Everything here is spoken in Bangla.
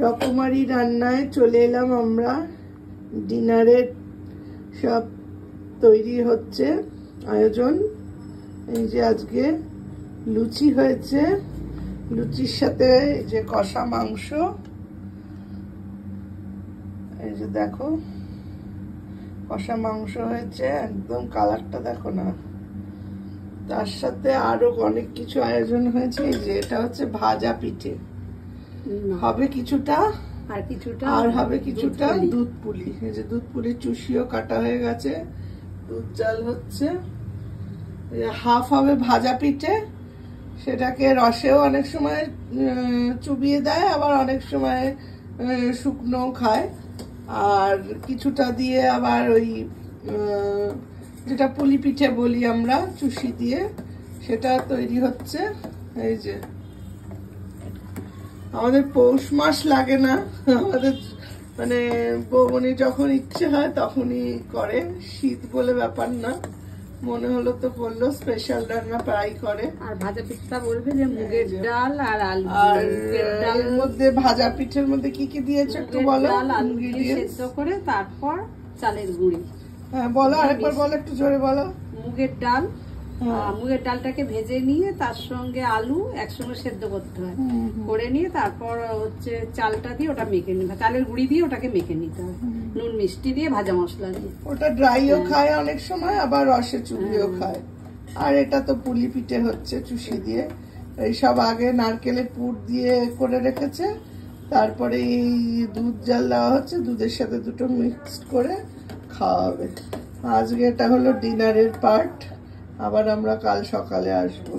রকমারি রান্নায় চলে এলাম আমরা। ডিনারের সব তৈরি হচ্ছে, আয়োজন। এই যে আজকে লুচি হয়েছে, লুচির সাথে এই যে কষা মাংস, এই যে দেখো কষা মাংস হয়েছে, একদম কালারটা দেখো না। তার সাথে আরো অনেক কিছু আয়োজন হয়েছে। এই যে এটা হচ্ছে ভাজা পিঠে হবে কিছুটা, আর হবে কিছুটা দুধ পুলি। এই যে দুধ পুলি চুষিও কাটা হয়ে গেছে, দুধ জাল হচ্ছে। হাফ হবে ভাজা পিঠে, সেটাকে রসেও অনেক সময় চুবিয়ে দেয়, আবার অনেক সময় শুকনো খায়। আর কিছুটা দিয়ে আবার ওই যেটা পুলি পিঠে বলি আমরা, চুষি দিয়ে, সেটা তৈরি হচ্ছে। এই যে আমাদের পৌষ মাস লাগে না, আমাদের মানে বৌমনি যখন ইচ্ছে হয় তখনই করে, শীত বলে ব্যাপার না। মনে হলো তো করলো, স্পেশাল রান্না প্রায় করে। আর ভাজা পিঠা বলবে যে মুগের ডাল আর আলু। আর এর মধ্যে ভাজা পিঠের মধ্যে কি কি দিয়েছো একটু বলো। আলু দিয়ে সেদ্ধ করে তারপর চালের গুঁড়ি। হ্যাঁ বলো, আরেকবার বলো, একটু জোরে বলো। মুগের ডাল, মুগের ডালটাকে ভেজে নিয়ে তার সঙ্গে আলু একসঙ্গে সেদ্ধ করতে হয়, করে নিয়ে তারপর হচ্ছে চালটা দিয়ে ওটা মেখে নিতে হয়, চালের গুঁড়ি দিয়ে ওটাকে মেখে নিতে হয়, নুন মিষ্টি দিয়ে ভাজা মশলা দিয়ে। ওটা ড্রাইও খায় অনেক সময়, আবার রসে চুবিয়েও খায়। আর এটা তো পুলি পিঠে হচ্ছে চুষি দিয়ে। এইসব আগে নারকেলের পুর দিয়ে করে রেখেছে, তারপরে এই দুধ জাল দেওয়া হচ্ছে, দুধের সাথে দুটো মিক্সড করে খাওয়া হবে। আজকে এটা হলো ডিনারের পার্ট, আবার আমরা কাল সকালে আসবো।